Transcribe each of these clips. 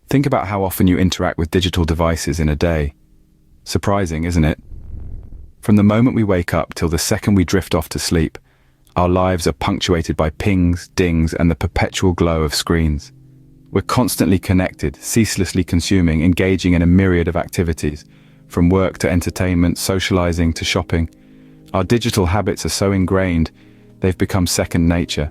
Think about how often you interact with digital devices in a day. Surprising, isn't it? From the moment we wake up till the second we drift off to sleep, our lives are punctuated by pings, dings, and the perpetual glow of screens. We're constantly connected, ceaselessly consuming, engaging in a myriad of activities, from work to entertainment, socializing to shopping. Our digital habits are so ingrained, they've become second nature.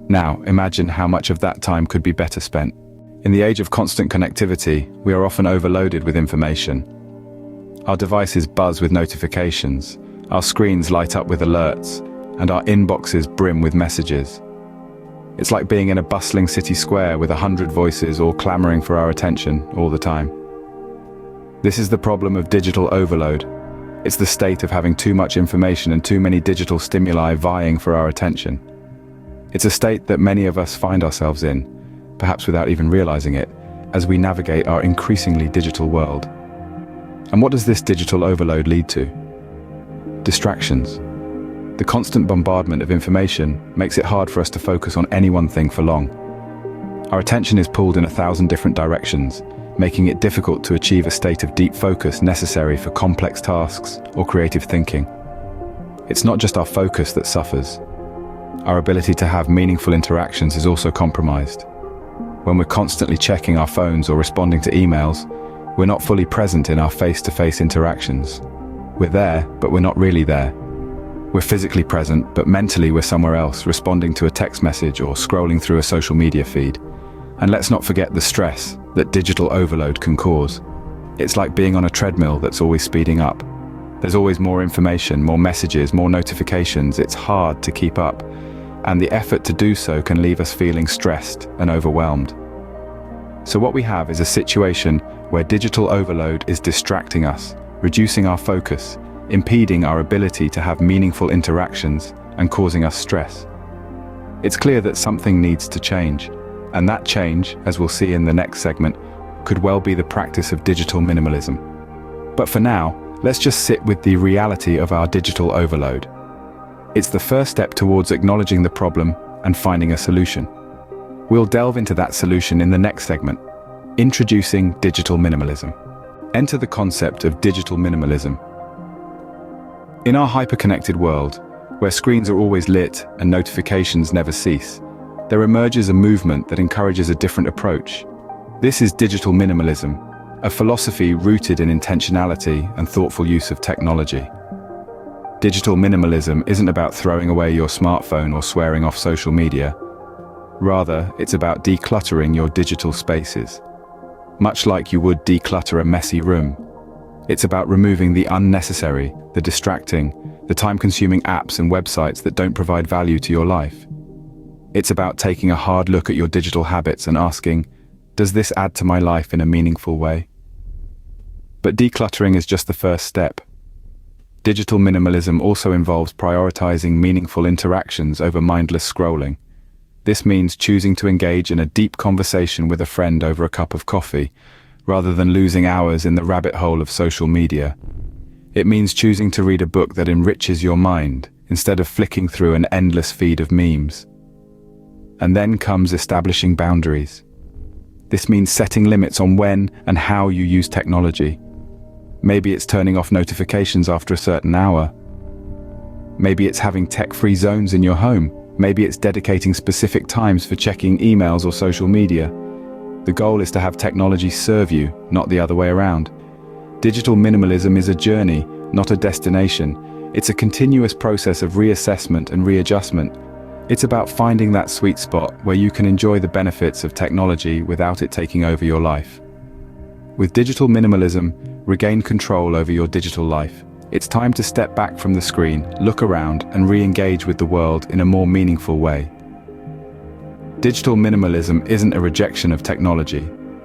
Now, imagine how much of that time could be better spent. In the age of constant connectivity, we are often overloaded with information. Our devices buzz with notifications, our screens light up with alerts, and our inboxes brim with messages. It's like being in a bustling city square with 100 voices all clamoring for our attention all the time. This is the problem of digital overload. It's the state of having too much information and too many digital stimuli vying for our attention. It's a state that many of us find ourselves in, perhaps without even realizing it, as we navigate our increasingly digital world. And what does this digital overload lead to? Distractions. The constant bombardment of information makes it hard for us to focus on any one thing for long. Our attention is pulled in 1,000 different directions, making it difficult to achieve a state of deep focus necessary for complex tasks or creative thinking. It's not just our focus that suffers. Our ability to have meaningful interactions is also compromised. When we're constantly checking our phones or responding to emails, we're not fully present in our face-to-face interactions. We're there, but we're not really there. We're physically present, but mentally we're somewhere else, responding to a text message or scrolling through a social media feed. And let's not forget the stress that digital overload can cause. It's like being on a treadmill that's always speeding up. There's always more information, more messages, more notifications. It's hard to keep up. And the effort to do so can leave us feeling stressed and overwhelmed. So what we have is a situation where digital overload is distracting us, reducing our focus, impeding our ability to have meaningful interactions, and causing us stress. It's clear that something needs to change, and that change, as we'll see in the next segment, could well be the practice of digital minimalism. But for now, let's just sit with the reality of our digital overload. It's the first step towards acknowledging the problem and finding a solution. We'll delve into that solution in the next segment, introducing digital minimalism. Enter the concept of digital minimalism. In our hyper-connected world, where screens are always lit and notifications never cease, there emerges a movement that encourages a different approach. This is digital minimalism, a philosophy rooted in intentionality and thoughtful use of technology. Digital minimalism isn't about throwing away your smartphone or swearing off social media. Rather, it's about decluttering your digital spaces. Much like you would declutter a messy room. It's about removing the unnecessary, the distracting, the time-consuming apps and websites that don't provide value to your life. It's about taking a hard look at your digital habits and asking, does this add to my life in a meaningful way? But decluttering is just the first step. Digital minimalism also involves prioritizing meaningful interactions over mindless scrolling. This means choosing to engage in a deep conversation with a friend over a cup of coffee, rather than losing hours in the rabbit hole of social media. It means choosing to read a book that enriches your mind, instead of flicking through an endless feed of memes. And then comes establishing boundaries. This means setting limits on when and how you use technology. Maybe it's turning off notifications after a certain hour. Maybe it's having tech-free zones in your home. Maybe it's dedicating specific times for checking emails or social media. The goal is to have technology serve you, not the other way around. Digital minimalism is a journey, not a destination. It's a continuous process of reassessment and readjustment. It's about finding that sweet spot where you can enjoy the benefits of technology without it taking over your life. With digital minimalism, regain control over your digital life. It's time to step back from the screen, look around, and re-engage with the world in a more meaningful way. Digital minimalism isn't a rejection of technology,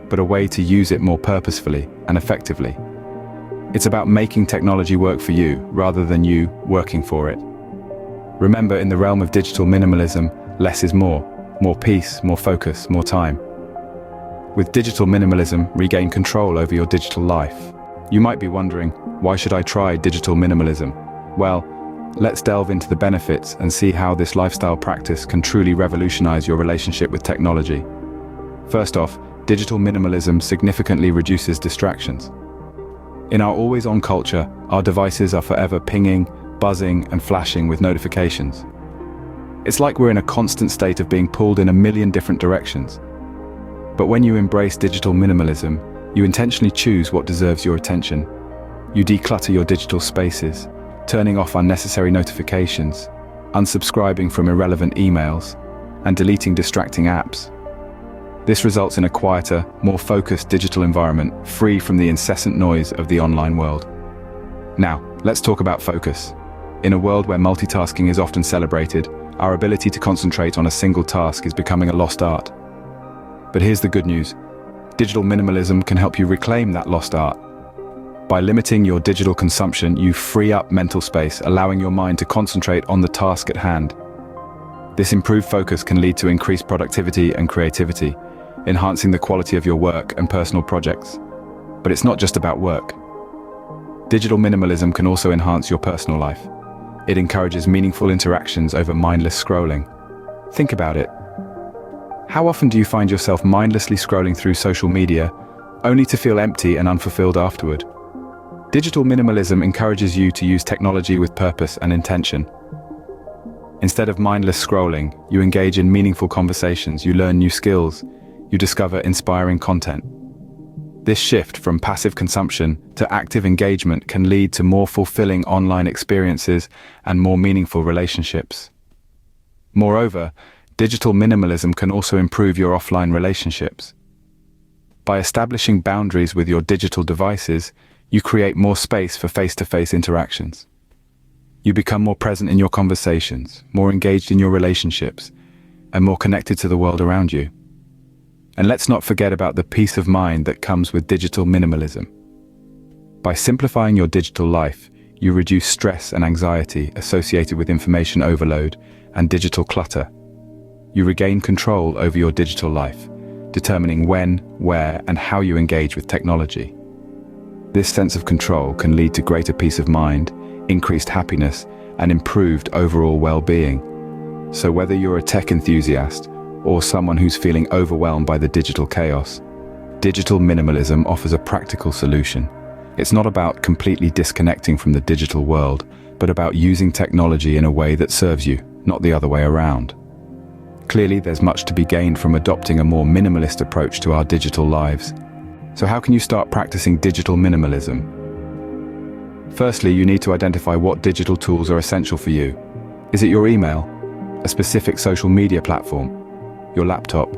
but a way to use it more purposefully and effectively. It's about making technology work for you, rather than you working for it. Remember, in the realm of digital minimalism, less is more. More peace, more focus, more time. With digital minimalism, regain control over your digital life. You might be wondering, why should I try digital minimalism? Well, let's delve into the benefits and see how this lifestyle practice can truly revolutionize your relationship with technology. First off, Digital minimalism significantly reduces distractions. In our always-on culture, our devices are forever pinging, buzzing, and flashing with notifications. It's like we're in a constant state of being pulled in a million different directions. But when you embrace digital minimalism, you intentionally choose what deserves your attention. You declutter your digital spaces, turning off unnecessary notifications, unsubscribing from irrelevant emails, and deleting distracting apps. This results in a quieter, more focused digital environment, free from the incessant noise of the online world. Now, let's talk about focus. In a world where multitasking is often celebrated, our ability to concentrate on a single task is becoming a lost art. But here's the good news. Digital minimalism can help you reclaim that lost art. By limiting your digital consumption, you free up mental space, allowing your mind to concentrate on the task at hand. This improved focus can lead to increased productivity and creativity, enhancing the quality of your work and personal projects. But it's not just about work. Digital minimalism can also enhance your personal life. It encourages meaningful interactions over mindless scrolling. Think about it. How often do you find yourself mindlessly scrolling through social media, only to feel empty and unfulfilled afterward? Digital minimalism encourages you to use technology with purpose and intention. Instead of mindless scrolling, you engage in meaningful conversations, you learn new skills, you discover inspiring content. This shift from passive consumption to active engagement can lead to more fulfilling online experiences and more meaningful relationships. Moreover, digital minimalism can also improve your offline relationships. By establishing boundaries with your digital devices, you create more space for face-to-face interactions. You become more present in your conversations, more engaged in your relationships, and more connected to the world around you. And let's not forget about the peace of mind that comes with digital minimalism. By simplifying your digital life, you reduce stress and anxiety associated with information overload and digital clutter. You regain control over your digital life, determining when, where, and how you engage with technology. This sense of control can lead to greater peace of mind, increased happiness, and improved overall well-being. So whether you're a tech enthusiast or someone who's feeling overwhelmed by the digital chaos, digital minimalism offers a practical solution. It's not about completely disconnecting from the digital world, but about using technology in a way that serves you, not the other way around. Clearly, there's much to be gained from adopting a more minimalist approach to our digital lives. So how can you start practicing digital minimalism? Firstly, you need to identify what digital tools are essential for you. Is it your email, a specific social media platform, your laptop?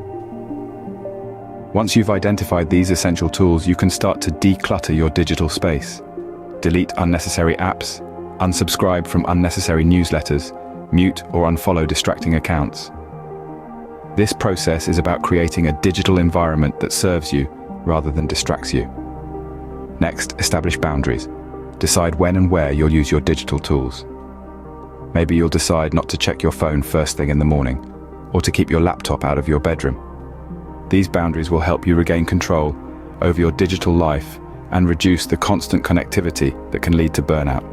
Once you've identified these essential tools, you can start to declutter your digital space. Delete unnecessary apps, unsubscribe from unnecessary newsletters, mute or unfollow distracting accounts. This process is about creating a digital environment that serves you rather than distracts you. Next, establish boundaries. Decide when and where you'll use your digital tools. Maybe you'll decide not to check your phone first thing in the morning, or to keep your laptop out of your bedroom. These boundaries will help you regain control over your digital life and reduce the constant connectivity that can lead to burnout.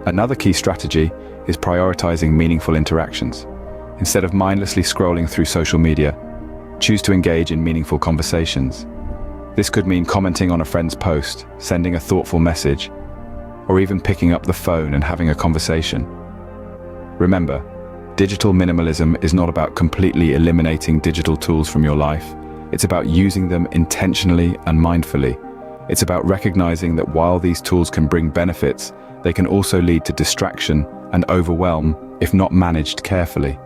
Another key strategy is prioritizing meaningful interactions. Instead of mindlessly scrolling through social media, choose to engage in meaningful conversations. This could mean commenting on a friend's post, sending a thoughtful message, or even picking up the phone and having a conversation. Remember, digital minimalism is not about completely eliminating digital tools from your life. It's about using them intentionally and mindfully. It's about recognizing that while these tools can bring benefits, they can also lead to distraction and overwhelm if not managed carefully.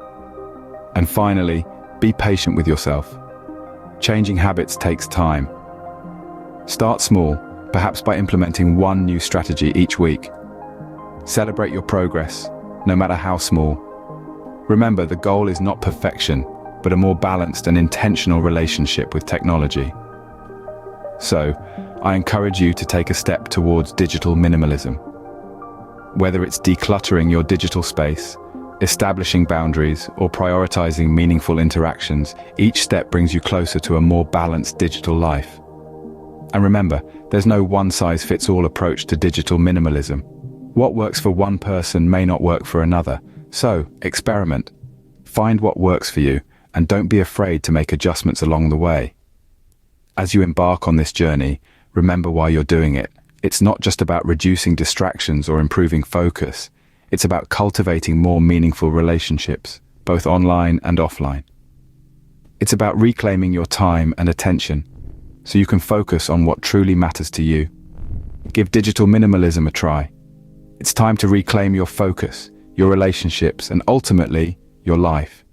And finally, be patient with yourself. Changing habits takes time. Start small, perhaps by implementing one new strategy each week. Celebrate your progress, no matter how small. Remember, the goal is not perfection, but a more balanced and intentional relationship with technology. So, I encourage you to take a step towards digital minimalism. Whether it's decluttering your digital space, establishing boundaries, or prioritizing meaningful interactions, each step brings you closer to a more balanced digital life. And remember, there's no one-size-fits-all approach to digital minimalism. What works for one person may not work for another. So, experiment. Find what works for you, and don't be afraid to make adjustments along the way. As you embark on this journey, remember why you're doing it. It's not just about reducing distractions or improving focus. It's about cultivating more meaningful relationships, both online and offline. It's about reclaiming your time and attention so you can focus on what truly matters to you. Give digital minimalism a try. It's time to reclaim your focus, your relationships, and ultimately, your life.